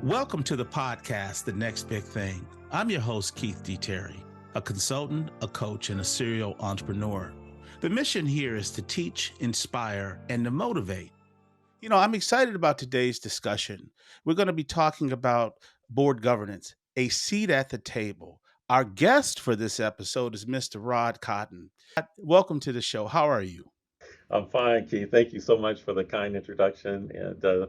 Welcome to the podcast, The Next Big Thing. I'm your host, Keith D. Terry, a consultant, a coach, and a serial entrepreneur. The mission here is to teach, inspire, and to motivate. I'm excited about today's discussion. We're going to be talking about board governance, a seat at the table. Our guest for this episode is Mr. Rod Cotton. Welcome to the show. How are you? I'm fine, Keith. Thank you so much for the kind introduction. And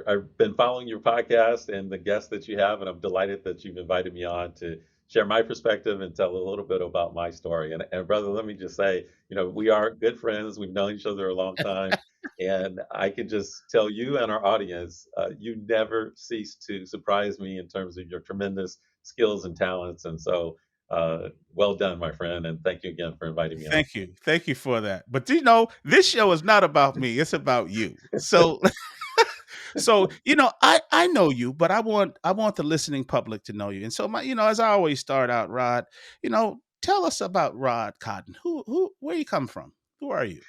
I've been following your podcast and the guests that you have, and I'm delighted that you've invited me on to share my perspective and tell a little bit about my story. And brother, let me just say, we are good friends. We've known each other a long time. And I can just tell you and our audience, you never cease to surprise me in terms of your tremendous skills and talents. And so, well done, my friend. And thank you again for inviting me on. Thank you. Thank you for that. But this show is not about me. It's about you. So I know you, but I want the listening public to know you. And so as I always start out, Rod, tell us about Rod Cotton. Who where you come from? Who are you?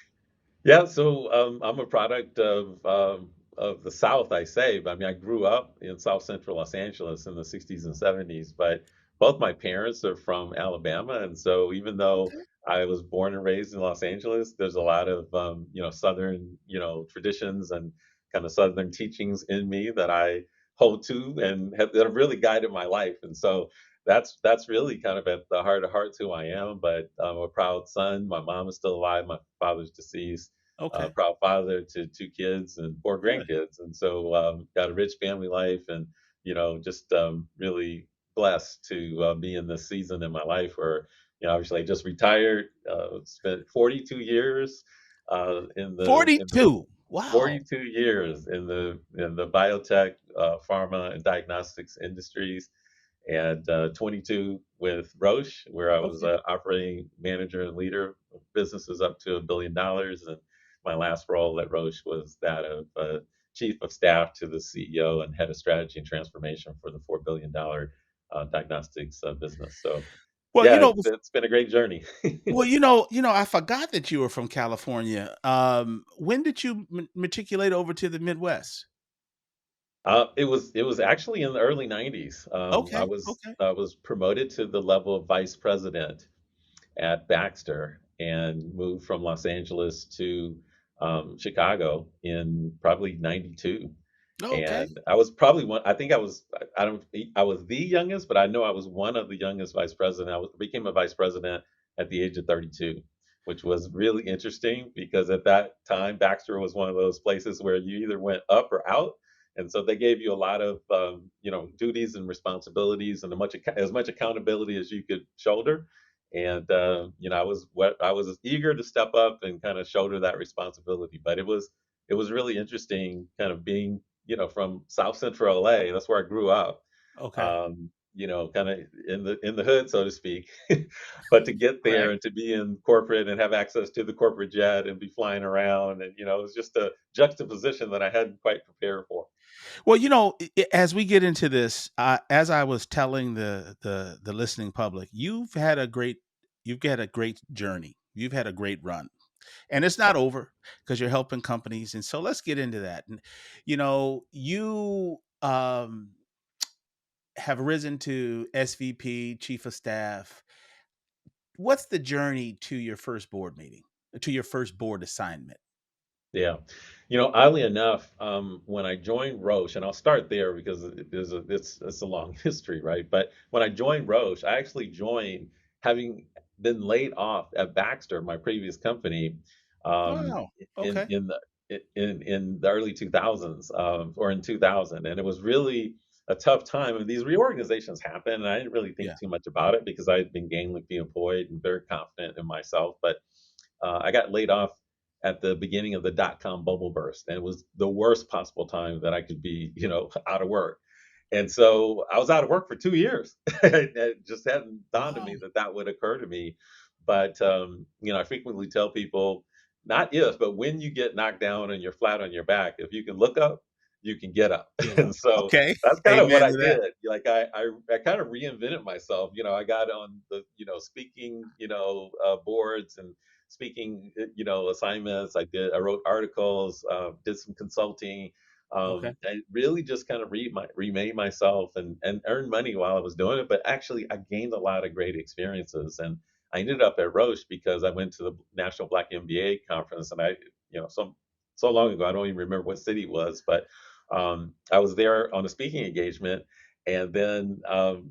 Yeah, so I'm a product of the South, I say. I mean, I grew up in South Central Los Angeles in the 60s and 70s, but both my parents are from Alabama, and so even though Okay. I was born and raised in Los Angeles, there's a lot of Southern traditions and kind of Southern teachings in me that I hold to and that have really guided my life, and so. That's really kind of at the heart of hearts who I am, but I'm a proud son. My mom is still alive. My father's deceased, Okay. proud father to two kids and four Good. grandkids, and so got a rich family life, and just really blessed to be in this season in my life where obviously I just retired, spent 42 years in the 42. Wow. 42 years in the biotech, pharma, and diagnostics industries, and 22 with Roche, where I was Okay. operating manager and leader of businesses up to $1 billion. And my last role at Roche was that of chief of staff to the CEO and head of strategy and transformation for the $4 billion diagnostics business. So, Well, yeah, it's been a great journey. I forgot that you were from California. When did you matriculate over to the Midwest? It was actually in the early '90s. I Okay. was Okay. I was promoted to the level of vice president at Baxter and moved from Los Angeles to Chicago in probably '92. Okay. And I was probably one. I think I don't. I was the youngest, but I know I was one of the youngest vice president. Became a vice president at the age of 32, which was really interesting because at that time Baxter was one of those places where you either went up or out, and so they gave you a lot of duties and responsibilities and as much accountability as you could shoulder. And I was eager to step up and kind of shoulder that responsibility, but it was really interesting kind of being from South Central LA. That's where I grew up. Okay. Kind of in the hood, so to speak. But to get there Correct. and to be in corporate and have access to the corporate jet and be flying around, and it was just a juxtaposition that I hadn't quite prepared for. Well, as we get into this, as I was telling the listening public, you've had a great journey. You've had a great run, and it's not over because you're helping companies. And so let's get into that. And you have risen to SVP, chief of staff. What's the journey to your first board meeting, to your first board assignment? Yeah. Oddly enough, when I joined Roche, and I'll start there because it's a long history, right? But when I joined Roche, I actually joined having been laid off at Baxter, my previous company, um, Wow. in Okay. in the in the early 2000s, or in 2000, and it was really a tough time. And these reorganizations happen, and I didn't really think Yeah. too much about it because I had been gainfully employed and very confident in myself. But I got laid off at the beginning of the dot-com bubble burst, and it was the worst possible time that I could be, out of work. And so I was out of work for 2 years. It just hadn't dawned on Wow. me that that would occur to me. But I frequently tell people, not if, but when you get knocked down and you're flat on your back, if you can look up, you can get up. Get up. And so Okay. that's kind of what Amen I to that. did. Like I kind of reinvented myself. I got on the speaking boards and speaking assignments. I wrote articles, did some consulting, Okay. I really just kind of remade myself and earned money while I was doing it. But actually, I gained a lot of great experiences, and I ended up at Roche because I went to the National Black MBA conference, and so long ago, I don't even remember what city it was, but I was there on a speaking engagement, and then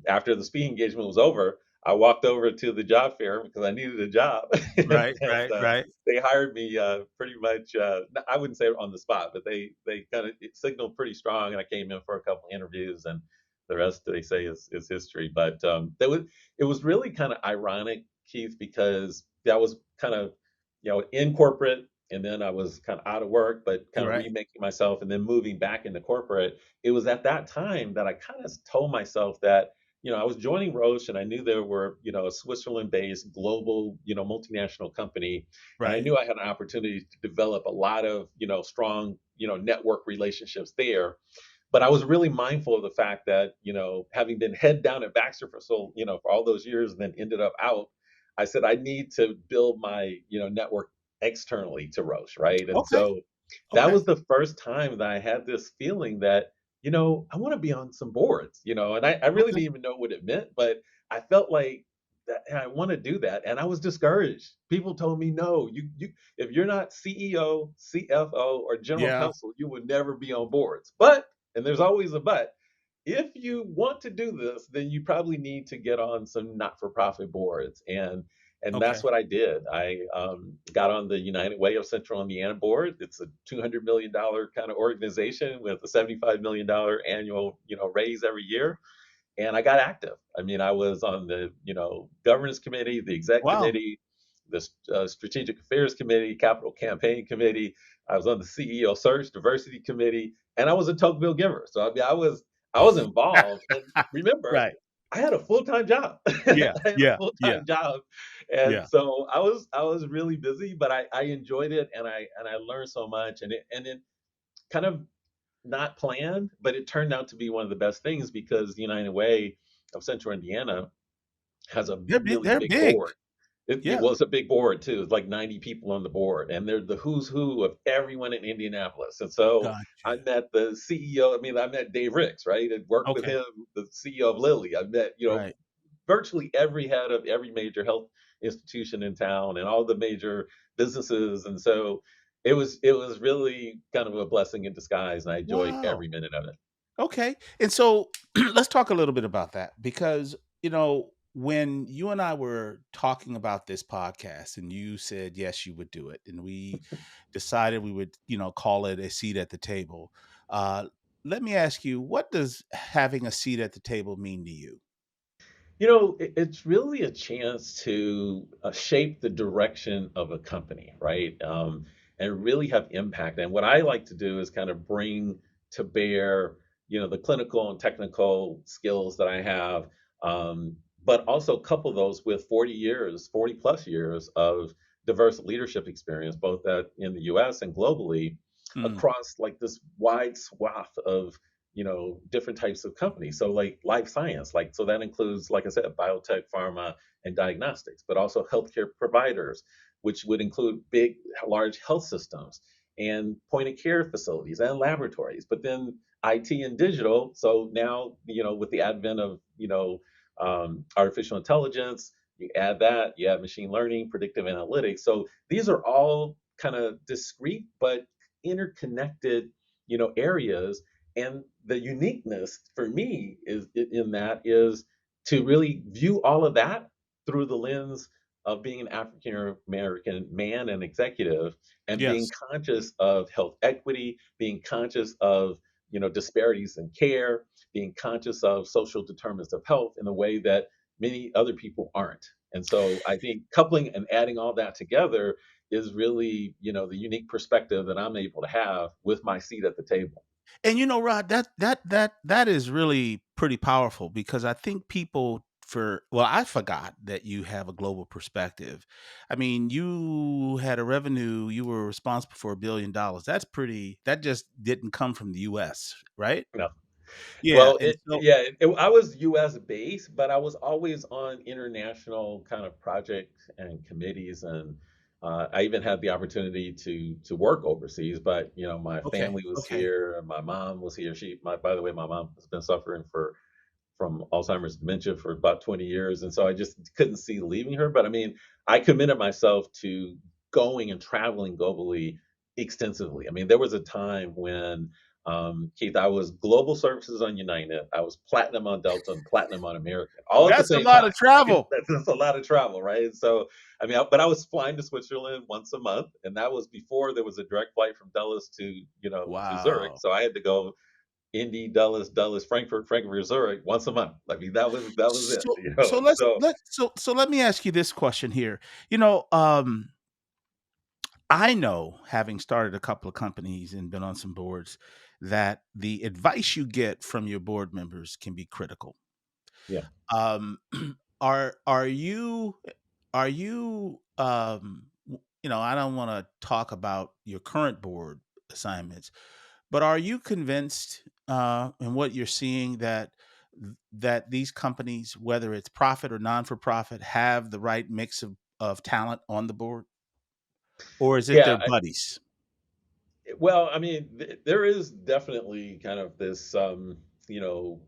after the speaking engagement was over, I walked over to the job fair because I needed a job, Right, and right, right. they hired me pretty much. I wouldn't say on the spot, but they kind of signaled pretty strong, and I came in for a couple interviews, and the rest they say is history. But it was really kind of ironic, Keith, because that was kind of in corporate, and then I was kind of out of work, but kind You're of right. remaking myself, and then moving back into corporate. It was at that time that I kind of told myself that I was joining Roche, and I knew there were, a Switzerland-based global, multinational company, and I Right. knew I had an opportunity to develop a lot of, strong, network relationships there. But I was really mindful of the fact that, having been head down at Baxter for all those years, and then ended up out, I said I need to build my, network externally to Roche, right? And Okay. so that Okay. was the first time that I had this feeling that I want to be on some boards, and I really Okay. didn't even know what it meant, but I felt like that I want to do that. And I was discouraged. People told me, no, if you're not CEO, CFO, or general Yeah. counsel, you would never be on boards. But, and there's always a but, if you want to do this, then you probably need to get on some not-for-profit boards. And that's Okay. what I did. I got on the United Way of Central Indiana board. It's a $200 million kind of organization with a $75 million annual, raise every year, and I got active. I mean, I was on the governance committee, the exec Wow. committee, the strategic affairs committee, capital campaign committee. I was on the CEO search diversity committee, and I was a Tocqueville giver. So I mean, I was involved. And remember, Right. I had a full time job. I Yeah. had a Yeah. full Yeah. time job, and Yeah. so I was really busy, but I enjoyed it, and I learned so much, and it kind of not planned, but it turned out to be one of the best things because the United Way of Central Indiana has a They're big. really They're big big. board. It Yeah. was a big board too. It's like 90 people on the board, and they're the who's who of everyone in Indianapolis. And so Gotcha. I met the CEO. I mean, I met Dave Ricks, right? And worked with Okay. him, the CEO of Lilly. I met, Right. virtually every head of every major health institution in town and all the major businesses. And so it was really kind of a blessing in disguise, and I enjoyed Wow. every minute of it. Okay. And so let's talk a little bit about that because, when you and I were talking about this podcast and you said, yes, you would do it, and we decided we would, call it a seat at the table. Uh, Let me ask you, what does having a seat at the table mean to you? It's really a chance to shape the direction of a company, right? And really have impact. And what I like to do is kind of bring to bear, the clinical and technical skills that I have, but also couple those with 40 years, 40 plus years of diverse leadership experience, both in the US and globally, Mm, across like this wide swath of different types of companies. So like life science, like so that includes, like I said, biotech, pharma, and diagnostics, but also healthcare providers, which would include big, large health systems and point of care facilities and laboratories. But then IT and digital. So now, with the advent of artificial intelligence, you add that, you add machine learning, predictive analytics. So these are all kind of discrete but interconnected, areas. And the uniqueness for me is in that is to really view all of that through the lens of being an African American man and executive, and being yes. conscious of health equity, being conscious of disparities in care, being conscious of social determinants of health in a way that many other people aren't. And so I think coupling and adding all that together is really, the unique perspective that I'm able to have with my seat at the table. And Rod, that is really pretty powerful because I think people I forgot that you have a global perspective. I mean, you had a revenue, you were responsible for $1 billion. That just didn't come from the US, right? No. Yeah. Well, And so yeah, I was U.S. based, but I was always on international kind of projects and committees, and I even had the opportunity to work overseas, but my Okay. family was Okay. here, and my mom was here. By the way, my mom has been suffering from Alzheimer's dementia for about 20 years. And so I just couldn't see leaving her. But I mean, I committed myself to going and traveling globally extensively. I mean, there was a time when, Keith, I was global services on United, I was platinum on Delta, and platinum on American, all at the That's a same lot time. of travel. That's a lot of travel, right? And so, I mean, but I was flying to Switzerland once a month, and that was before there was a direct flight from Dulles to Zurich. Wow. So I had to go Indy, Dulles, Frankfurt, Zurich once a month. I mean, that was it. So so let's So let so so let me ask you this question here. You know, I know, having started a couple of companies and been on some boards, that the advice you get from your board members can be critical. yeah, Um, are you I don't want to talk about your current board assignments, but are you convinced in what you're seeing that these companies, whether it's profit or non for profit, have the right mix of talent on the board, or is it yeah. their buddies? Well, I mean, there is definitely kind of this, you know,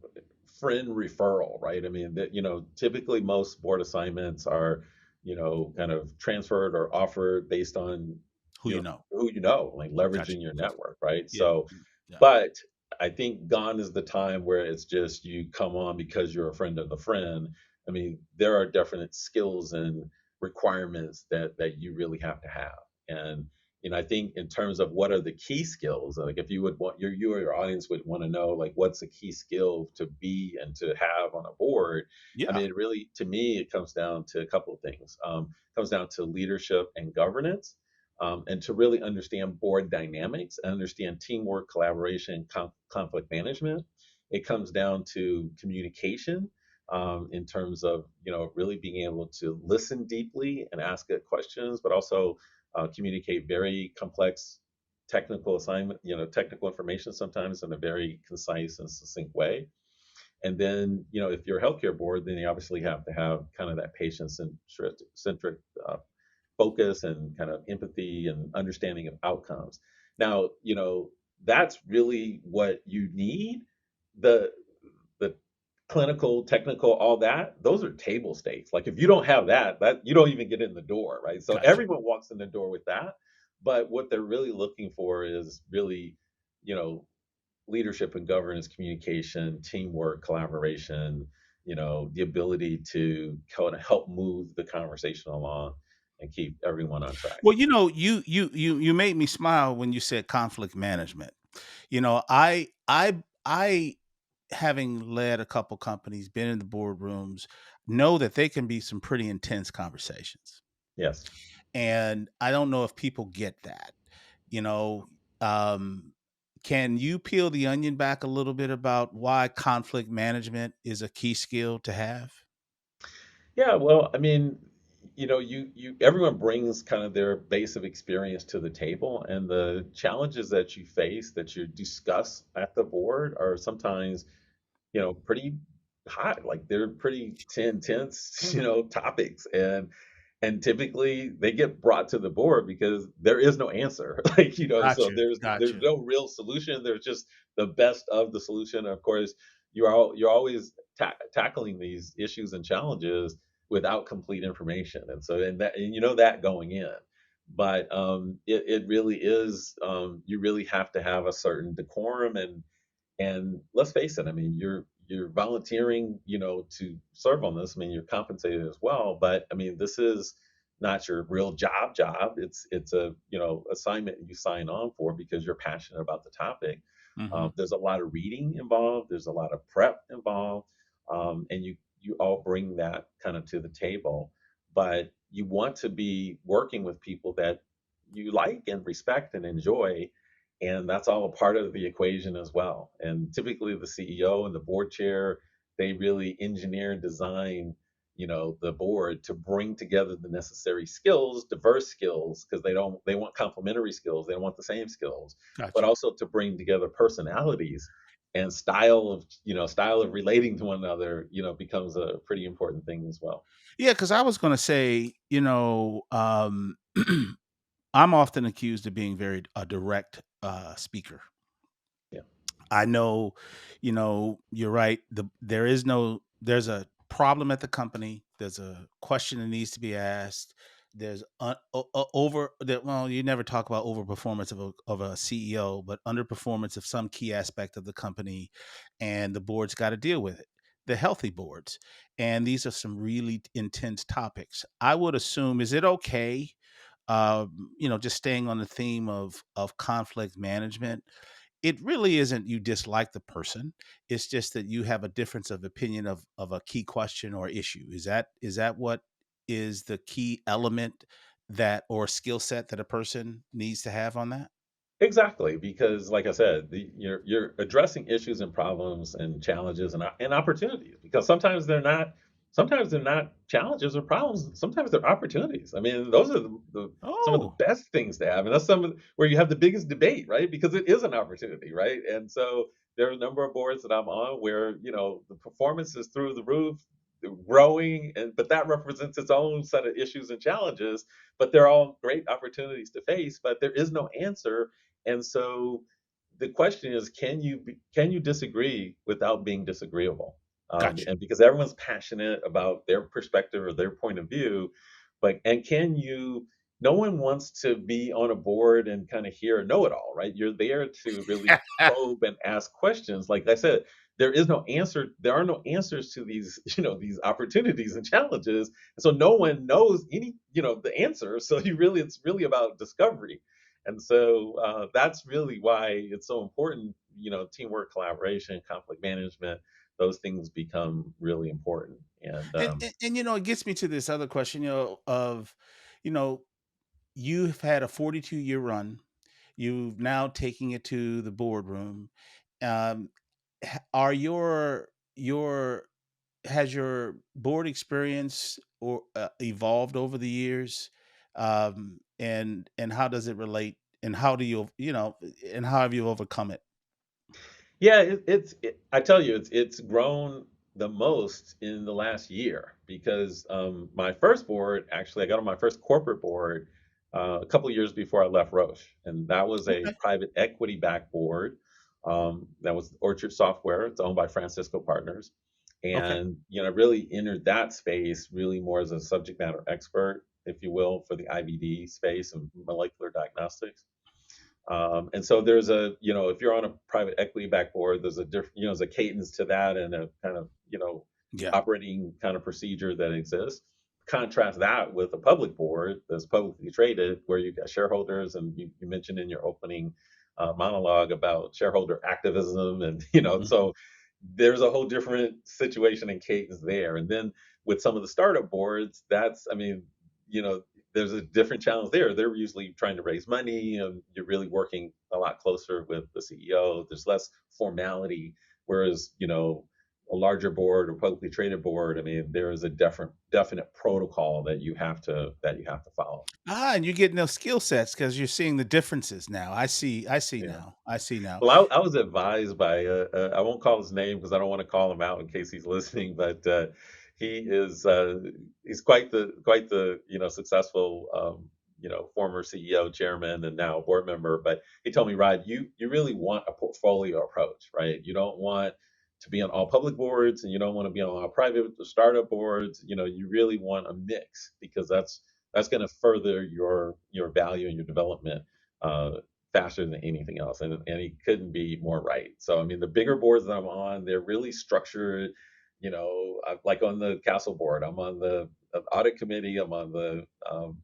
friend referral, right? I mean, that typically most board assignments are, kind of transferred or offered based on, Who you know? who like Gotcha. leveraging your network, right? Yeah. So, Yeah. but I think gone is the time where it's just you come on because you're a friend of the friend. I mean, there are definite skills and requirements that you really have to have. And I think in terms of what are the key skills, like if you would want you or your audience would want to know, like, what's a key skill to be and to have on a board. I Yeah. mean, really, to me, it comes down to a couple of things. It comes down to leadership and governance, and to really understand board dynamics and understand teamwork, collaboration, conflict management. It comes down to communication, in terms of really being able to listen deeply and ask good questions, but also communicate very complex technical information sometimes in a very concise and succinct way. And then, if you're a healthcare board, then you obviously have to have kind of that patient-centric focus and kind of empathy and understanding of outcomes. Now, that's really what you need. The the clinical, technical, all that, those are table stakes. Like if you don't have that you don't even get in the door, right? So Gotcha. everyone walks in the door with that, but what they're really looking for is really, you know, leadership and governance, communication, teamwork, collaboration, the ability to kind of help move the conversation along and keep everyone on track. Well, you made me smile when you said conflict management. I having led a couple companies, been in the boardrooms, know that they can be some pretty intense conversations. Yes. And I don't know if people get that. You know, um, can you peel the onion back a little bit about why conflict management is a key skill to have? Yeah, well, I mean, you everyone brings kind of their base of experience to the table, and the challenges that you face that you discuss at the board are sometimes, pretty hot. Like they're pretty intense, topics, and typically they get brought to the board because there is no answer. Like, Got so you. there's Got you. no real solution. There's just the best of the solution. Of course, you're always tackling these issues and challenges without complete information, and you know that going in. But it really is, you really have to have a certain decorum, and let's face it, I mean, you're volunteering, to serve on this. I mean, you're compensated as well, but I mean, this is not your real job. It's a, assignment you sign on for because you're passionate about the topic. Mhm. There's a lot of reading involved. There's a lot of prep involved, and you all bring that kind of to the table. But you want to be working with people that you like and respect and enjoy, and that's all a part of the equation as well. And typically, the CEO and the board chair, they really engineer and design, the board to bring together the necessary skills, diverse skills, because they want complementary skills. They don't want the same skills, but Gotcha. also to bring together personalities and style of relating to one another, becomes a pretty important thing as well. Yeah, because I was going to say, I'm often accused of being very a direct speaker. Yeah. I know, you're right. There's a problem at the company. There's a question that needs to be asked. There's over that. Well, you never talk about overperformance of a CEO, but underperformance of some key aspect of the company, and the board's got to deal with it. The healthy boards, and these are some really intense topics. I would assume, is it okay? Just staying on the theme of conflict management, it really isn't you dislike the person. It's just that you have a difference of opinion of a key question or issue. Is that what is the key element that or skill set that a person needs to have on that? Exactly, because like I said, you're addressing issues and problems and challenges and opportunities, because sometimes they're not challenges or problems. Sometimes they're opportunities. I mean, those are some of the Oh, best things to have, and that's where you have the biggest debate, right? Because it is an opportunity, right? And so there are a number of boards that I'm on where the performance is through the roof, growing, and but that represents its own set of issues and challenges. But they're all great opportunities to face. But there is no answer, and so the question is, can you disagree without being disagreeable? gotcha. And because everyone's passionate about their perspective or their point of view, but and can you? No one wants to be on a board and kind of hear a know-it-all, right? You're there to really probe and ask questions. Like I said, there is no answer. There are no answers to these, these opportunities and challenges. And so no one knows the answer. So it's really about discovery. And so that's really why it's so important, teamwork, collaboration, conflict management, those things become really important. And And it gets me to this other question, you know, you've had a 42-year run. You've now taking it to the boardroom. Um, are your has your board experience or evolved over the years? And how does it relate? And how do and how have you overcome it? Yeah, I tell you, it's grown the most in the last year, because my first board, actually, I got on my first corporate board a couple of years before I left Roche, and that was a Okay. private equity backed board. That was Orchard Software. It's owned by Francisco Partners, Okay. and really entered that space really more as a subject matter expert, if you will, for the IVD space and molecular diagnostics. And so there's if you're on a private equity back board, there's a different, there's a cadence to that, and a kind of, Yeah. operating kind of procedure that exists. Contrast that with a public board that's publicly traded, where you've got shareholders, and you mentioned in your opening monologue about shareholder activism, and Mhm. so there's a whole different situation and cadence there. And then with some of the startup boards, I mean, you know, there's a different challenge there. They're usually trying to raise money, and you're really working a lot closer with the CEO. There's less formality, whereas a larger board or publicly traded board, I mean, there is a definite protocol that you have to follow. And you're getting those skill sets because you're seeing the differences now. I see Yeah. now. I see now. Well, I was advised by I won't call his name because I don't want to call him out in case he's listening, but he is he's quite the successful former CEO, chairman, and now board member. But he told me, Rod, you really want a portfolio approach, right? You don't want to be on all public boards, and you don't want to be on all private startup boards. You really want a mix, because that's going to further your value and your development. Faster than anything else. And he couldn't be more right. So I mean, the bigger boards that I'm on, they're really structured. Like on the Castle board, I'm on the audit committee, I'm on the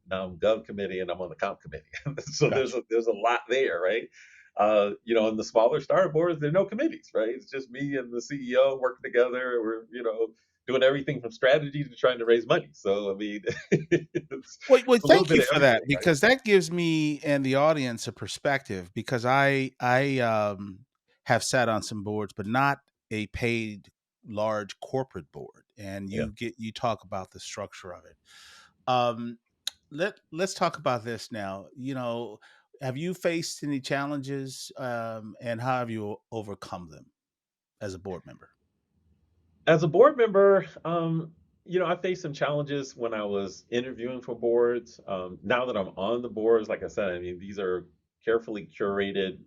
nom gov committee, and I'm on the comp committee. So there's Gotcha. a lot there, right? In the smaller startup boards, there are no committees, right? It's just me and the CEO working together. We're doing everything from strategy to trying to raise money. So I mean, it's Well, a little thank bit you of for everything, that right? because that gives me and the audience a perspective because I have sat on some boards, but not a paid large corporate board. And Yeah. you talk about the structure of it. Um, let's talk about this now. Have you faced any challenges, and how have you overcome them? as a board member? As a board member, I faced some challenges when I was interviewing for boards. Now that I'm on the boards, like I said, I mean, these are carefully curated,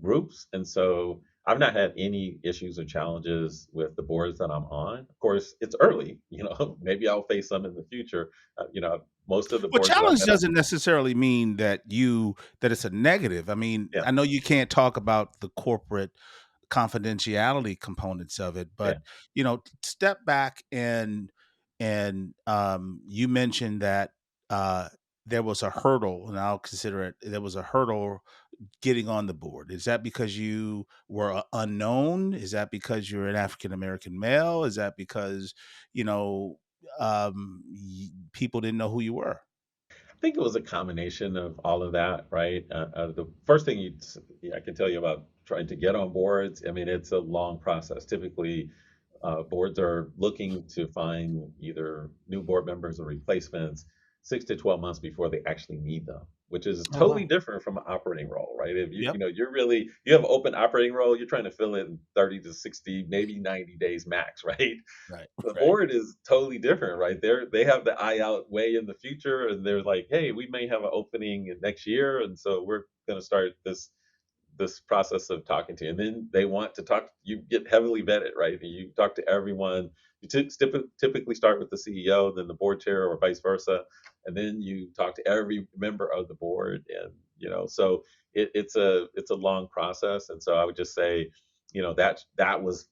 groups, and so I've not had any issues or challenges with the boards that I'm on. Of course, it's early, maybe I'll face some in the future. Most of the Well, boards that I've challenge been on, doesn't necessarily mean that it's a negative. I mean, yeah, I know you can't talk about the corporate confidentiality components of it, yeah, but step back and you mentioned that uh, there was a hurdle, and I'll consider it. There was a hurdle getting on the board. Is that because you were unknown? Is that because you're an African American male? Is that because you know people didn't know who you were? I think it was a combination of all of that, right? The first thing I can tell you about trying to get on boards, I mean, it's a long process. Typically, boards are looking to find either new board members or replacements 6 to 12 months before they actually need them, which is Oh totally wow. different from an operating role, right? If Yep. you have an open operating role, you're trying to fill it in 30 to 60, maybe 90 days max, right? Right. The Right. board is totally different, right? They have the eye out way in the future, and they're like, hey, we may have an opening next year, and so we're going to start this process of talking to you. And then they want to talk. You get heavily vetted, right? You talk to everyone. Typically start with the CEO, then the board chair, or vice versa, and then you talk to every member of the board. And so it's a long process. And so I would just say, that was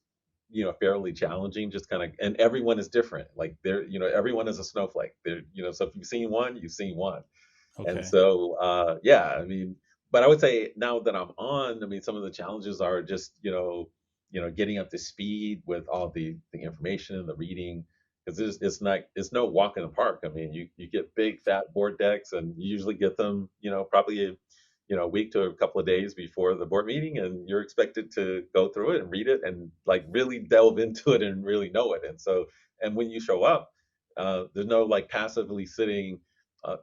fairly challenging. Just kind of, and everyone is different. Like everyone is a snowflake. So if you've seen one, you've seen one. And Okay. so, yeah, I mean, but I would say now that I'm on, I mean, some of the challenges are just, getting up to speed with all the information and the reading, because it's no walk in the park. I mean, you get big fat board decks, and you usually get them, probably a week to a couple of days before the board meeting, and you're expected to go through it and read it and like really delve into it and really know it. And so, and when you show up, there's no like passively sitting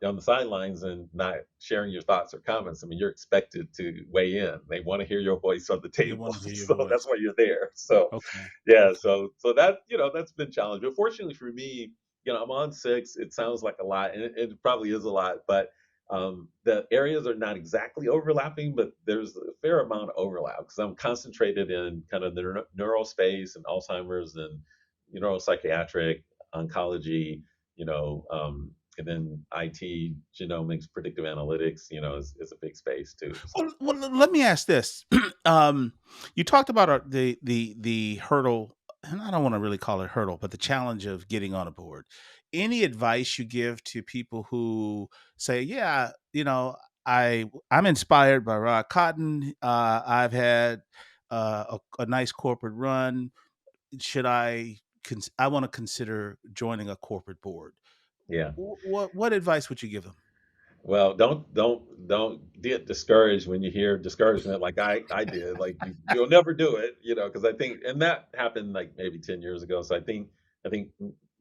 on the sidelines and not sharing your thoughts or comments. I mean, you're expected to weigh in. They want to hear your voice on the They table, want to hear your so that's voice. why you're there. So, Okay. yeah, Okay. so that that's been challenging. But fortunately for me, I'm on six. It sounds like a lot, and it probably is a lot, but the areas are not exactly overlapping, but there's a fair amount of overlap because I'm concentrated in kind of the neural space and Alzheimer's and neuropsychiatric oncology, and then IT, genomics, predictive analytics, is a big space too. So Well, let me ask this. um, you talked about the hurdle, and I don't want to really call it hurdle, but the challenge of getting on a board. Any advice you give to people who say, "Yeah, I'm inspired by Rod Cotton. I've had a nice corporate run. Should I? I want to consider joining a corporate board." yeah. What advice would you give them? Well, don't get discouraged when you hear discouragement like I did. Like you'll never do it, because I think, and that happened like maybe 10 years ago. So I think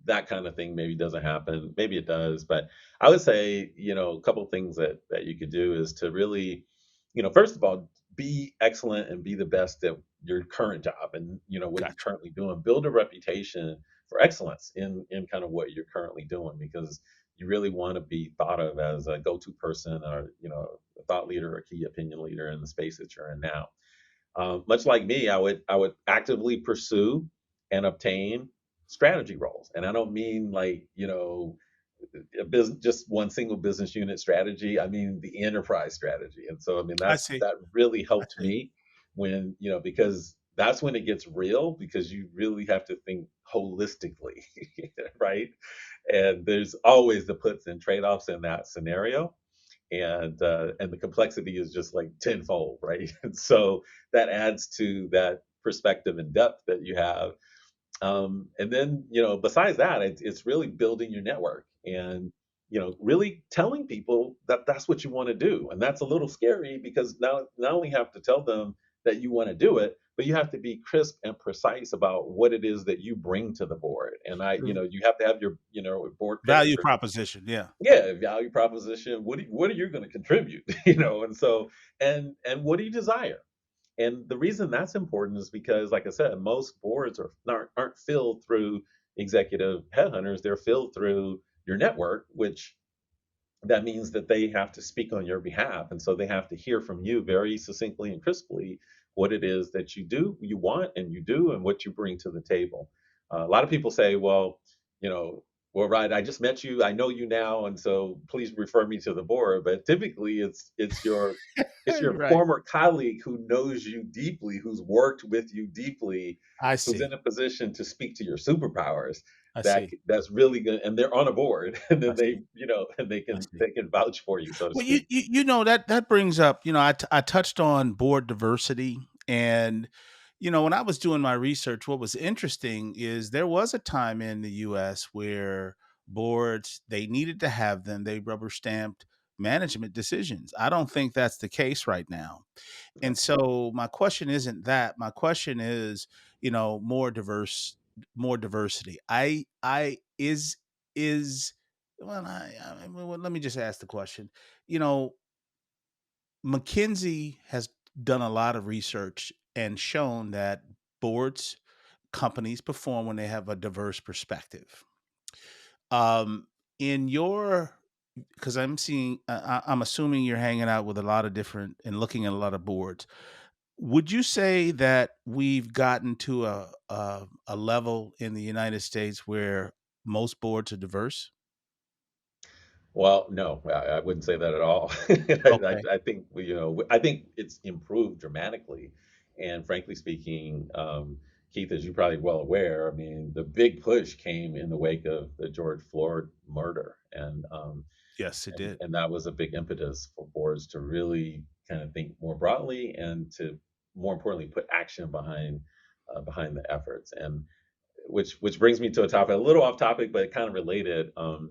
that kind of thing maybe doesn't happen. Maybe it does, but I would say, a couple of things that you could do is to really, first of all, be excellent and be the best at your current job and what you're Gotcha. currently doing. Build a reputation for excellence in kind of what you're currently doing, because you really want to be thought of as a go-to person, or a thought leader or key opinion leader in the space that you're in now. Much like me, I would actively pursue and obtain strategy roles, and I don't mean like a business, just one single business unit strategy. I mean the enterprise strategy. And so I mean I that's see. that really I helped see. me when because that's when it gets real, because you really have to think holistically, right? And there's always the puts and trade-offs in that scenario, and the complexity is just like tenfold, right? And so that adds to that perspective and depth that you have. And then, besides that, it's really building your network and, really telling people that that's what you want to do. And that's a little scary because now not only have to tell them that you want to do it, but you have to be crisp and precise about what it is that you bring to the board. And you have to have your, board pitch, Value or proposition, yeah. yeah, value proposition. What are you going to contribute? And so, and what do you desire? And the reason that's important is because, like I said, most boards aren't filled through executive headhunters. They're filled through your network, which that means that they have to speak on your behalf. And so they have to hear from you very succinctly and crisply what it is that you want, and you do, and what you bring to the table. A lot of people say, well, you know, well, right, I just met you, I know you now, and so please refer me to the board. But typically, it's your Right. former colleague who knows you deeply, who's worked with you deeply, I who's see. in a position to speak to your superpowers I see. that's really good, and they're on a board, and I then see. and they I can see. they can vouch for you, so to Well, you speak. you you know, that brings up, I touched on board diversity, and, when I was doing my research, what was interesting is there was a time in the US where boards, they needed to have them, they rubber stamped management decisions. I don't think that's the case right now. No. And so my question isn't that. My question is, more diversity. I is well, well, let me just ask the question. You know, McKinsey has done a lot of research and shown that boards, companies perform when they have a diverse perspective. In your because I'm assuming you're hanging out with a lot of different and looking at a lot of boards. Would you say that we've gotten to a level in the United States where most boards are diverse? Well, no, I wouldn't say that at all. I, Okay. I think I think it's improved dramatically, and frankly speaking, Keith, as you're probably well aware, I mean, the big push came in the wake of the George Floyd murder, Yes, it and did. and that was a big impetus for boards to really kind of think more broadly, and to, more importantly, put action behind the efforts. And which brings me to a topic a little off topic, but kind of related. I'm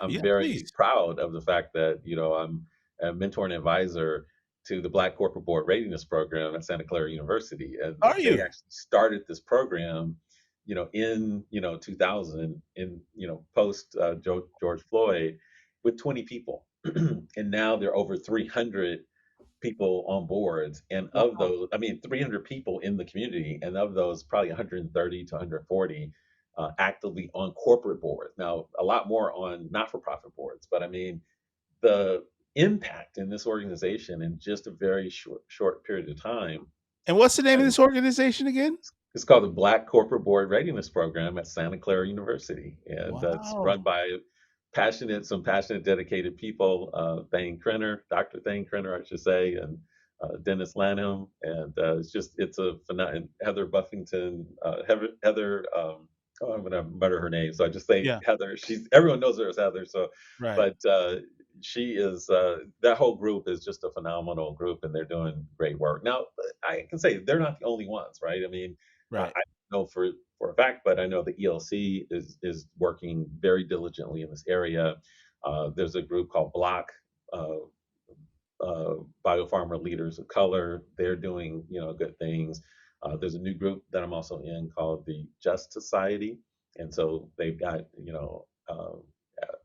Yeah, very please. proud of the fact that I'm a mentor and advisor to the Black Corporate Board Readiness Program at Santa Clara University, and Are they you? actually started this program, in 2000, in post George Floyd, with 20 people, and now there are over 300 people on boards, and of Wow. those, I mean, 300 people in the community, and of those, probably 130 to 140 actively on corporate boards. Now, a lot more on not-for-profit boards, but I mean, the impact in this organization in just a very short period of time. And what's the name of this organization again? It's called the Black Corporate Board Readiness Program at Santa Clara University, and it's run Wow. by some passionate, dedicated people. Dr. Thane Krenner, I should say, and Dennis Lanham, and it's a phenomenon. Heather Buffington, Heather. Oh, I'm gonna murder her name, so I just say Yeah, Heather. Everyone knows her as Heather. So, right. but she is that whole group is just a phenomenal group, and they're doing great work. Now, I can say they're not the only ones, right? I mean, Right. I know for a fact, but I know the ELC is working very diligently in this area. There's a group called Block, uh, Biopharma Leaders of Color. They're doing good things. There's a new group that I'm also in called the Just Society, and so they've got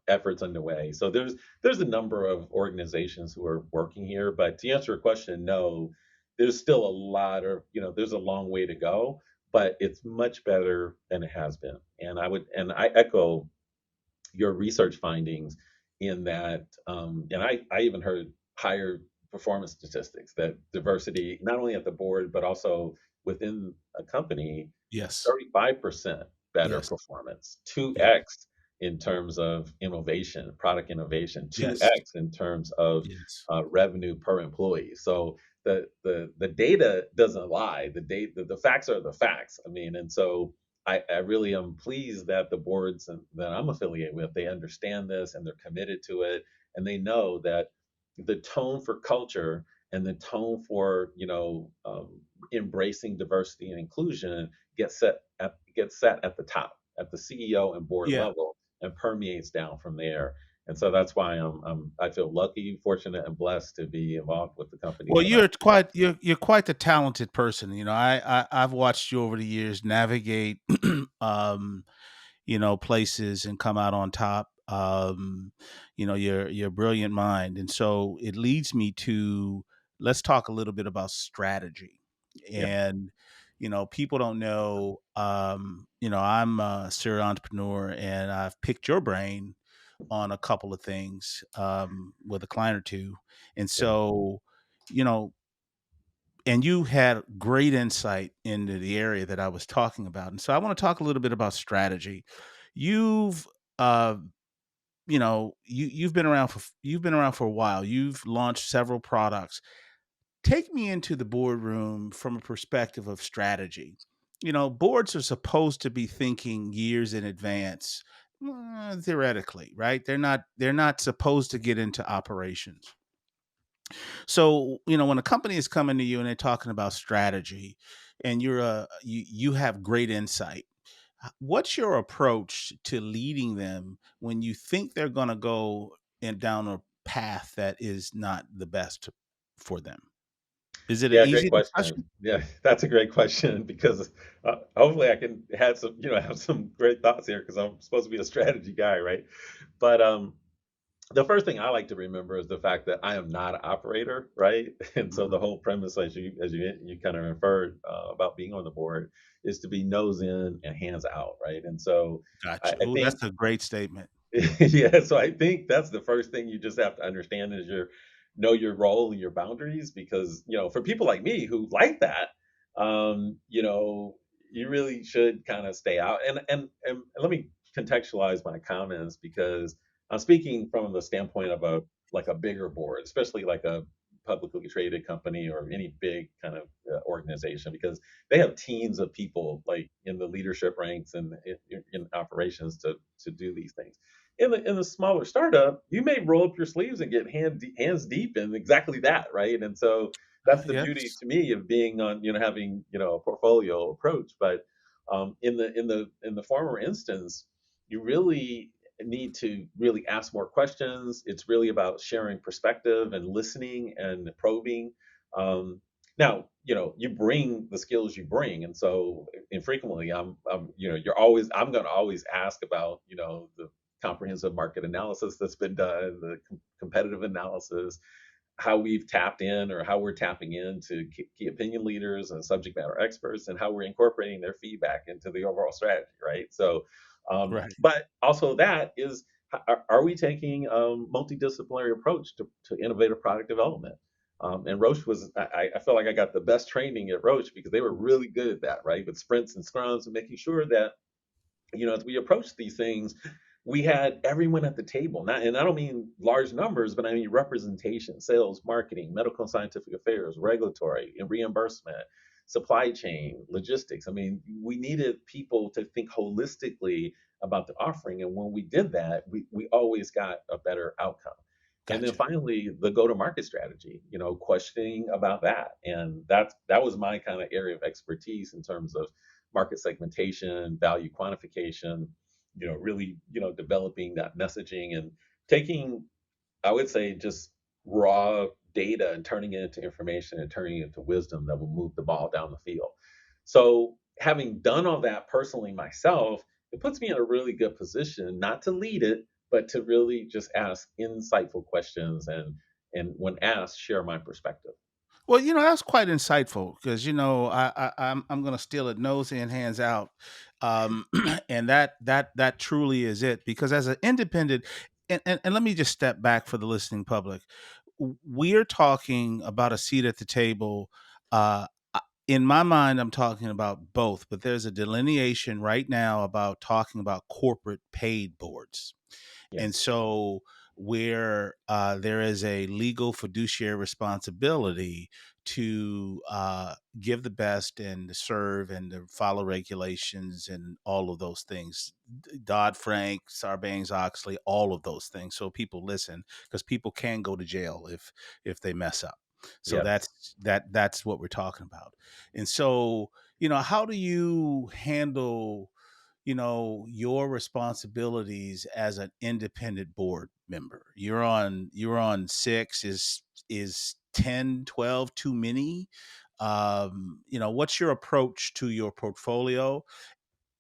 efforts underway. So there's a number of organizations who are working here. But to answer your question, no, there's still a lot of there's a long way to go, but it's much better than it has been. And I echo your research findings in that, and I even heard higher performance statistics, that diversity, not only at the board, but also within a company, Yes. 35% better Yes. performance, Yeah. 2x in terms of innovation, product innovation, Yes. 2x in terms of Yes. revenue per employee. So the data doesn't lie. The facts are the facts. I mean, and so I really am pleased that the boards that I'm affiliated with, they understand this, and they're committed to it, and they know that the tone for culture, and the tone for embracing diversity and inclusion gets set at the top, at the CEO and board Yeah. level, and permeates down from there. And so that's why I feel lucky, fortunate, and blessed to be involved with the company Well, that I'm. you're quite the talented person. I've watched you over the years navigate places and come out on top. You're a brilliant mind. And so it leads me to, let's talk a little bit about strategy. Yeah. And people don't know. I'm a serial entrepreneur, and I've picked your brain on a couple of things with a client or two, and Yeah. so you know and you had great insight into the area that I was talking about. And so I want to talk a little bit about strategy. You've uh you've been around for a while. You've launched several products. Take me into the boardroom from a perspective of strategy. Boards are supposed to be thinking years in advance, theoretically, right? They're not supposed to get into operations. So, when a company is coming to you and they're talking about strategy, and you have great insight, what's your approach to leading them when you think they're going to go down a path that is not the best for them? Is it an Yeah, great easy question. discussion? Yeah, that's a great question because hopefully I can have some, have some great thoughts here because I'm supposed to be a strategy guy, right? But the first thing I like to remember is the fact that I am not an operator, right? And so the Mhm. whole premise, as you kind of referred about being on the board, is to be nose in and hands out, right? And so I, Gotcha. I Oh, think that's a great statement. yeah, so I think that's the first thing you just have to understand is your know your role and your boundaries because, for people like me who like that, you really should kind of stay out. And let me contextualize my comments because I'm speaking from the standpoint of a bigger board, especially like a publicly traded company or any big kind of organization because they have teams of people like in the leadership ranks and in operations to do these things in the smaller startup, you may roll up your sleeves and get hands deep in exactly that, right? And so that's the beauty Yes. to me of being on, having a portfolio approach. But in the former instance, you really need to really ask more questions. It's really about sharing perspective and listening and probing. Now, you bring the skills you bring, and so infrequently, I'm going to always ask about, the comprehensive market analysis that's been done, the competitive analysis, how we've tapped in or how we're tapping into key opinion leaders and subject matter experts, and how we're incorporating their feedback into the overall strategy, right? So, Right. but also that is, are we taking a multidisciplinary approach to innovative product development? And Roche was, I feel like I got the best training at Roche because they were really good at that, right? With sprints and scrums and making sure that as we approach these things, we had everyone at the table. Not, and I don't mean large numbers, but I mean representation, sales, marketing, medical and scientific affairs, regulatory, and reimbursement, supply chain, logistics. I mean, we needed people to think holistically about the offering. And when we did that, we always got a better outcome. And then Gotcha. finally, the go-to-market strategy, questioning about that. And that was my kind of area of expertise in terms of market segmentation, value quantification, really, developing that messaging and taking, I would say, just raw data and turning it into information and turning it into wisdom that will move the ball down the field. So, having done all that personally myself, it puts me in a really good position not to lead it, but to really just ask insightful questions and when asked, share my perspective. Well, that's quite insightful because I'm going to steal it, nose in, hands out, and that truly is it. Because as an independent, and let me just step back for the listening public, we're talking about a seat at the table. In my mind, I'm talking about both, but there's a delineation right now about talking about corporate paid boards. And Yes. so, where there is a legal fiduciary responsibility to give the best and to serve and to follow regulations and all of those things, Dodd Frank, Sarbanes Oxley, all of those things. So people listen because people can go to jail if they mess up. So Yes. that's what we're talking about. And so, how do you handle your responsibilities as an independent board member? You're on 6. Is 10, 12 too many? What's your approach to your portfolio,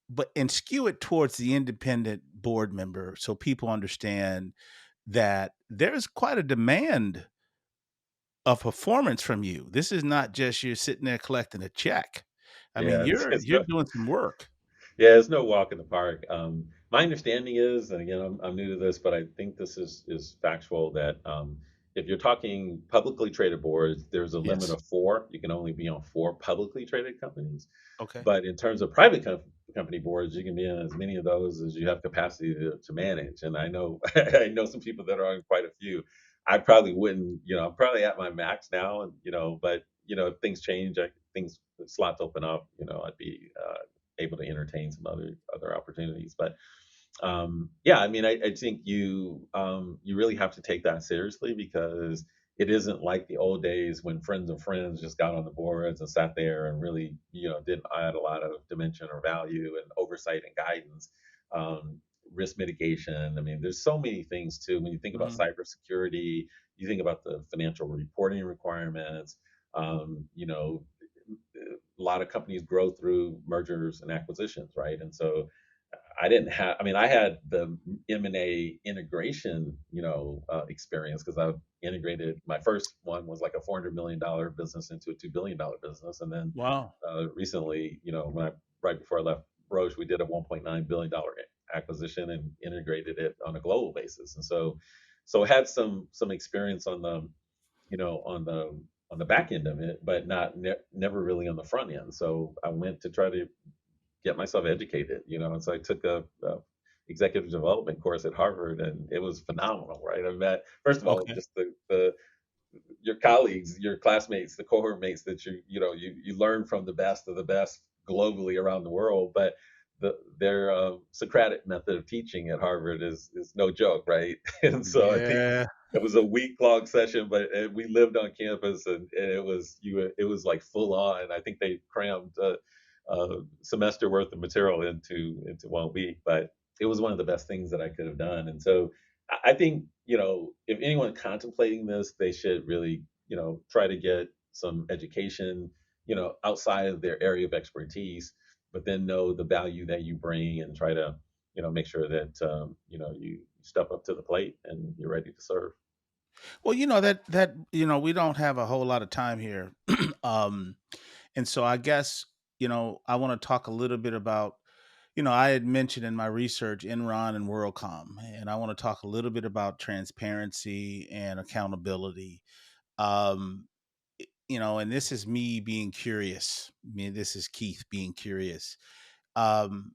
but and skew it towards the independent board member so people understand that there's quite a demand a performance from you. This is not just you're sitting there collecting a check. I mean, Yeah, you're it's you're doing some work. Yeah, it's no walk in the park. My understanding is, and again, I'm new to this, but I think this is factual that if you're talking publicly traded boards, there's a limit Yes. of four. You can only be on four publicly traded companies. Okay. But in terms of private company boards, you can be on as many of those as you have capacity to manage. And I know I know some people that are on quite a few. I probably wouldn't, I'm probably at my max now, and but if things change, things slots open up, I'd be able to entertain some other opportunities. But yeah, I mean, I think you really have to take that seriously because it isn't like the old days when friends of friends just got on the boards and sat there and really didn't add a lot of dimension or value and oversight and guidance. Um, Risk mitigation. I mean, there's so many things too. When you think about Mhm. cybersecurity, you think about the financial reporting requirements. A lot of companies grow through mergers and acquisitions, right? And so I mean, I had the M&A integration, experience because I've integrated. My first one was like a $400 million business into a $2 billion business. And then Wow. recently, right before I left Roche, we did a $1.9 billion acquisition and integrated it on a global basis. And so I had some experience on the back end of it, but never really on the front end. So I went to try to get myself educated, and so I took a executive development course at Harvard, and it was phenomenal, right? I met, first of all, Okay. just the your colleagues, your classmates, the cohort mates that you learn from the best of the best globally around the world. But their Socratic method of teaching at Harvard is no joke, right? And so I think Yeah. it was a week-long session, but we lived on campus, and it was like full on. I think they crammed a semester worth of material into 1 week, but it was one of the best things that I could have done. And so I think, if anyone contemplating this, they should really, try to get some education, outside of their area of expertise, but then know the value that you bring and try to, make sure that, you step up to the plate and you're ready to serve. Well, we don't have a whole lot of time here. um and so I guess, I want to talk a little bit about, I had mentioned in my research Enron and WorldCom, and I want to talk a little bit about transparency and accountability. Um and this is me being curious. I mean, this is Keith being curious. Um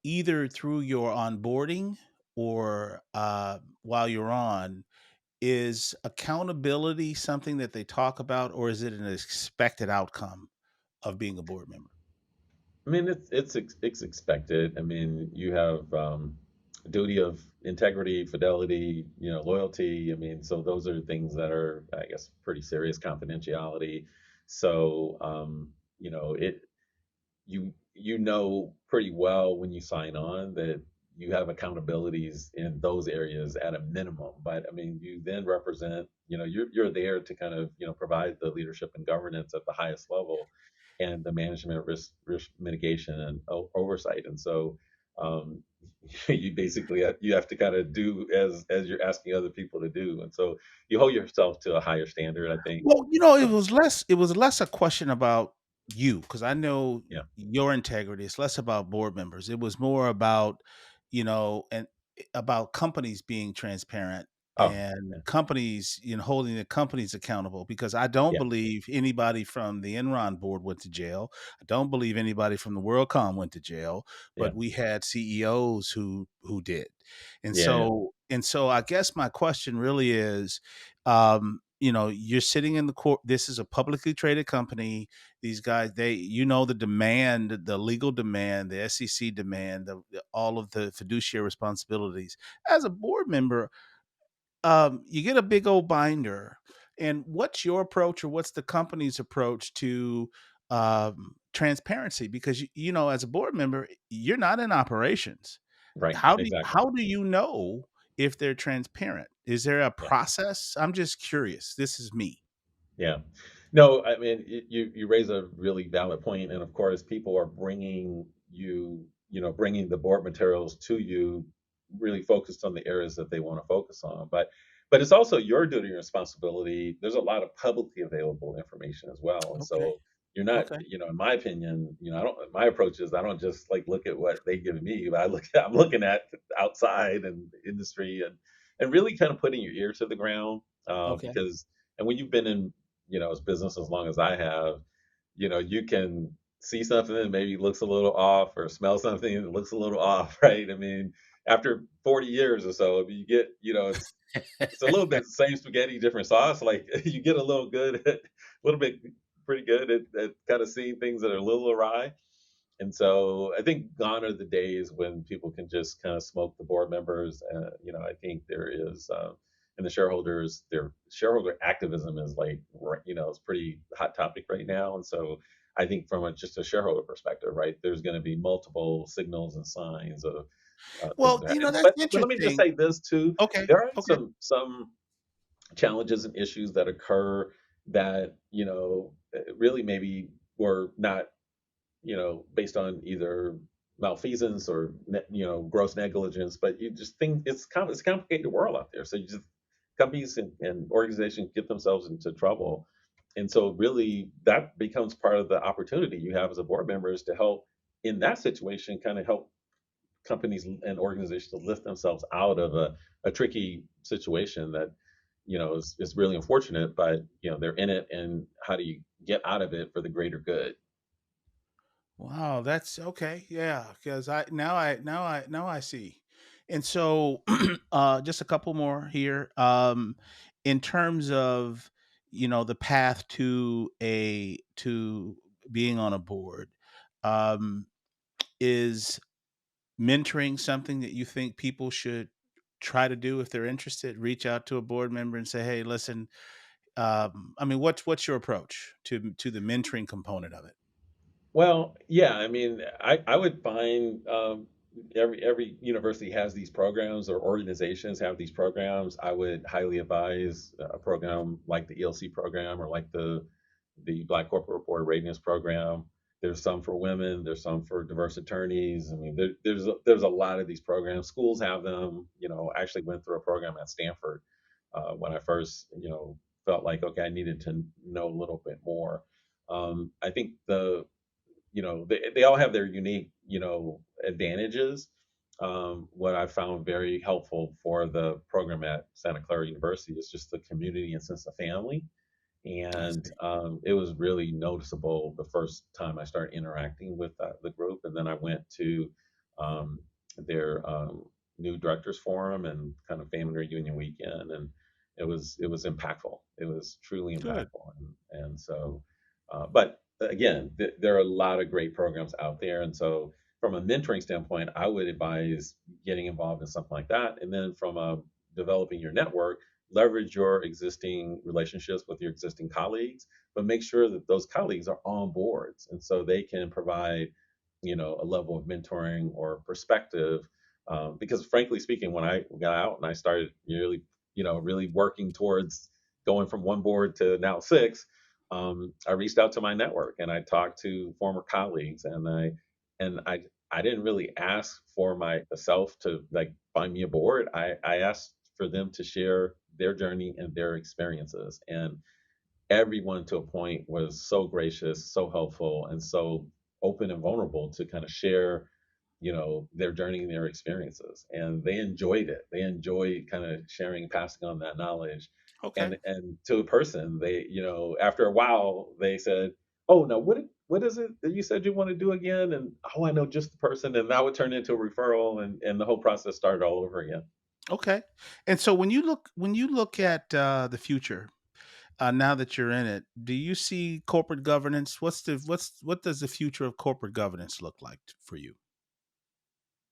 either through your onboarding or while you're on, is accountability something that they talk about, or is it an expected outcome of being a board member? I mean, it's expected. I mean, you have duty of integrity, fidelity, loyalty. I mean, so those are things that are, I guess, pretty serious confidentiality. So, it you know pretty well when you sign on that you have accountabilities in those areas at a minimum. But I mean, you then represent, you're there to kind of, provide the leadership and governance at the highest level and the management of risk mitigation and oversight. And so um, you basically you have to kind of do as you're asking other people to do. And so you hold yourself to a higher standard, I think. Well, it was less a question about you, because I know Yeah. your integrity. It's less about board members. It was more about, and about companies being transparent Oh, and yeah. companies, holding the companies accountable, because I don't Yeah. believe anybody from the Enron board went to jail. I don't believe anybody from the WorldCom went to jail, Yeah. but we had CEOs who did. And Yeah. Yeah. so I guess my question really is, you're sitting in the court. This is a publicly traded company. These guys, the demand, the legal demand, the SEC demand, all of the fiduciary responsibilities. As a board member, you get a big old binder. And what's your approach, or what's the company's approach to transparency? Because as a board member, you're not in operations. Right. How do Exactly. how do you know if they're transparent? Is there a Yeah. process? I'm just curious. This is me. Yeah. No, I mean, you raise a really valid point, and of course, people are bringing the board materials to you, really focused on the areas that they want to focus on. But but it's also your duty and responsibility. There's a lot of publicly available information as well, and Okay. so you're not, Okay. in my opinion, I don't. My approach is I don't just like look at what they give me, but I'm looking at outside and industry and really kind of putting your ear to the ground, Okay. because and when you've been in as business as long as I have, you can see something that maybe looks a little off or smell something that looks a little off, right? I mean, after 40 years or so, if you get, it's a little bit same spaghetti, different sauce. Like you get a little good, a little bit pretty good at kind of seeing things that are a little awry. And so I think gone are the days when people can just kind of smoke the board members. I think there is, and the shareholders, their shareholder activism is like, it's pretty hot topic right now. And so I think from just a shareholder perspective, right, there's going to be multiple signals and signs of things Well, that are happening. that's But let me just interesting. say this too: Okay. there are Okay. some challenges and issues that occur that really maybe were not based on either malfeasance or gross negligence, but you just think it's a complicated world out there. So you just companies and organizations get themselves into trouble, and so really that becomes part of the opportunity you have as a board member is to help in that situation, kind of help companies and organizations to lift themselves out of a tricky situation that is really unfortunate, but they're in it, and how do you get out of it for the greater good? Wow, that's okay. Yeah, because I see. And so just a couple more here. In terms of, the path to being on a board, um, is mentoring something that you think people should try to do if they're interested? Reach out to a board member and say, "Hey, listen, I mean, what's your approach to the mentoring component of it?" Well, yeah, I mean, I would find every university has these programs or organizations have these programs. I would highly advise a program like the ELC program or like the Black Corporate Board Readiness program. There's some for women. There's some for diverse attorneys. I mean, there's a lot of these programs. Schools have them. I actually went through a program at Stanford when I first felt like, okay, I needed to know a little bit more. I think they all have their unique advantages. What I found very helpful for the program at Santa Clara University is just the community and sense of family, I and see. it was really noticeable the first time I started interacting with the group, and then I went to um, their new directors forum and kind of family reunion weekend, and it was impactful. It was truly Good. impactful, and so, but again, there are a lot of great programs out there, and so from a mentoring standpoint, I would advise getting involved in something like that, and then from developing your network, leverage your existing relationships with your existing colleagues, but make sure that those colleagues are on boards, and so they can provide a level of mentoring or perspective. Because frankly speaking, when I got out and I started really working towards going from one board to now six, I reached out to my network and I talked to former colleagues, and I didn't really ask for myself to like find me a board. I asked for them to share their journey and their experiences. And everyone to a point was so gracious, so helpful, and so open and vulnerable to kind of share, their journey and their experiences. And they enjoyed it. They enjoyed kind of sharing and passing on that knowledge. Okay. And to a person, they, after a while, they said, "Oh, no, what is it that you said you want to do again?" And oh, I know just the person, and that would turn into a referral, and the whole process started all over again. Okay. And so when you look at the future, now that you're in it, do you see corporate governance? What does the future of corporate governance look like for you?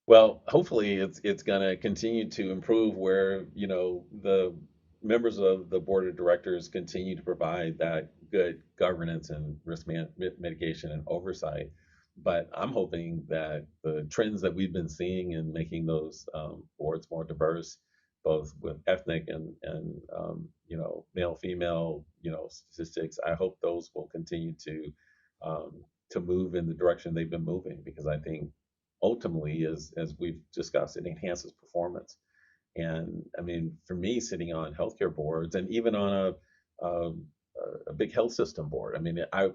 Well, hopefully it's going to continue to improve where, the members of the board of directors continue to provide that good governance and mitigation and oversight. But I'm hoping that the trends that we've been seeing in making those boards more diverse, both with ethnic and male female statistics, I hope those will continue to move in the direction they've been moving, because I think ultimately, as we've discussed, it enhances performance. And I mean, for me, sitting on healthcare boards and even on a, a big health system board, I mean, I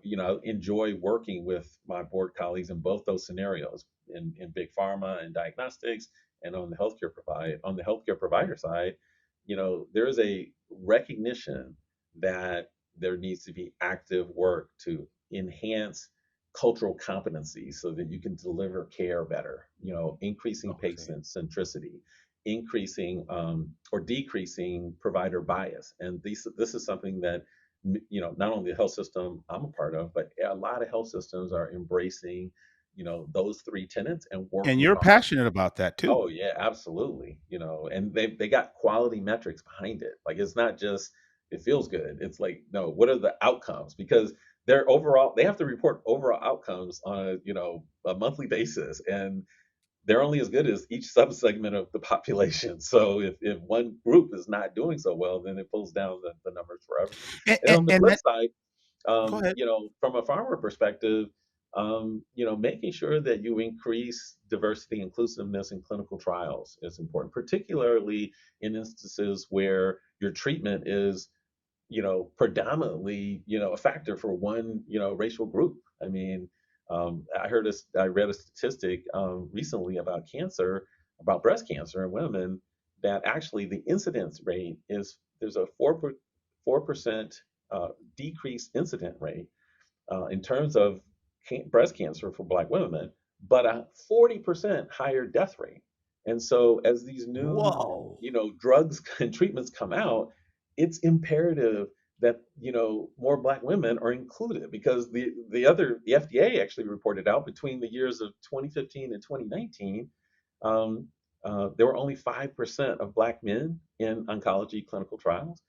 enjoy working with my board colleagues in both those scenarios, in big pharma and diagnostics, and on the healthcare provider side, there is a recognition that there needs to be active work to enhance cultural competency so that you can deliver care better, increasing Okay. patient centricity, increasing or decreasing provider bias. And this is something that, not only the health system I'm a part of, but a lot of health systems are embracing, those three tenets and And working you're hard. passionate about that too. Oh yeah, absolutely. And they got quality metrics behind it. Like it's not just it feels good. It's like, no, what are the outcomes? Because they have to report overall outcomes on a monthly basis, and they're only as good as each subsegment of the population. So if one group is not doing so well, then it pulls down the numbers for everyone. And, And and, on the and flip that, side, go ahead. from a farmer perspective, making sure that you increase diversity, inclusiveness in clinical trials is important, particularly in instances where your treatment is, predominantly, a factor for one, racial group. I mean, I read a statistic recently about cancer, about breast cancer in women, that actually the incidence rate there's a 4% decreased incident rate in terms of breast cancer for Black women, but a 40% higher death rate. And so, as these new, Whoa. drugs and treatments come out, it's imperative that more Black women are included, because the FDA actually reported out between the years of 2015 and 2019, um, there were only 5% of Black men in oncology clinical trials,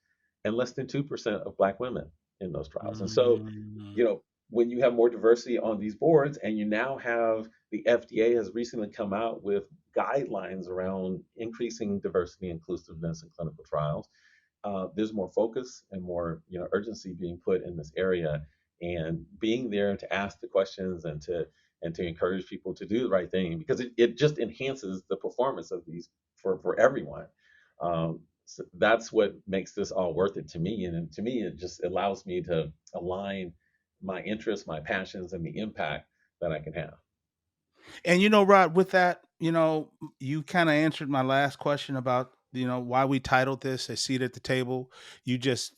and less than 2% of Black women in those trials. And so, Mm. when you have more diversity on these boards, and you now have the FDA has recently come out with guidelines around increasing diversity and inclusiveness in clinical trials, there's more focus and more urgency being put in this area, and being there to ask the questions and to encourage people to do the right thing, because it just enhances the performance of these for everyone. So that's what makes this all worth it to me, and to me it just allows me to align my interests, my passions, and the impact that I can have. And Rod, with that, you kind of answered my last question about why we titled this "A Seat at the Table." You just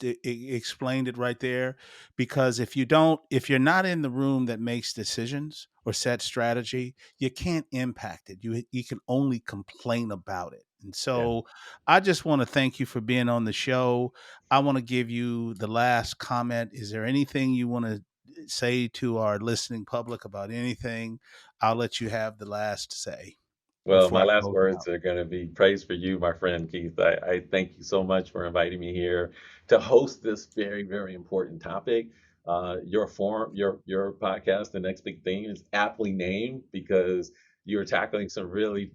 explained it right there. Because if you're not in the room that makes decisions or set strategy, you can't impact it. You can only complain about it. And Yeah. so, I just want to thank you for being on the show. I want to give you the last comment. Is there anything you want to say to our listening public about anything? I'll let you have the last say Well, before my I last close it out. words are going to be praise for you, my friend Keith. I thank you so much for inviting me here to host this very, very important topic. Your podcast, The Next Big Thing, is aptly named because you're tackling some really,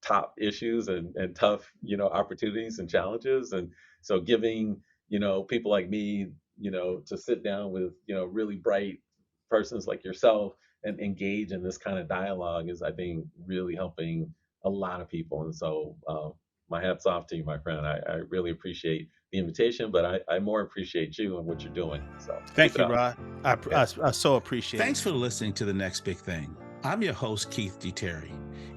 top issues and tough, opportunities and challenges. And so giving, people like me, to sit down with, really bright persons like yourself and engage in this kind of dialogue is, I think, really helping a lot of people. And so, my hat's off to you, my friend. I really appreciate the invitation, but I more appreciate you and what you're doing. So keep Thank it you, up. Rod. I, Yeah. I, I so appreciate Thanks it. it. Thanks for listening to The Next Big Thing. I'm your host, Keith D. Terry.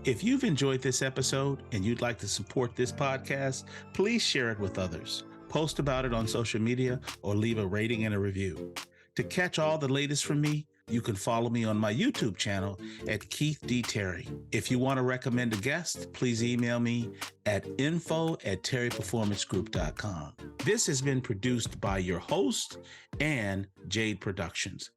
If you've enjoyed this episode and you'd like to support this podcast, please share it with others. Post about it on social media or leave a rating and a review. To catch all the latest from me, you can follow me on my YouTube channel at Keith D. Terry. If you want to recommend a guest, please email me at info@terryperformancegroup.com. This has been produced by your host and Jade Productions.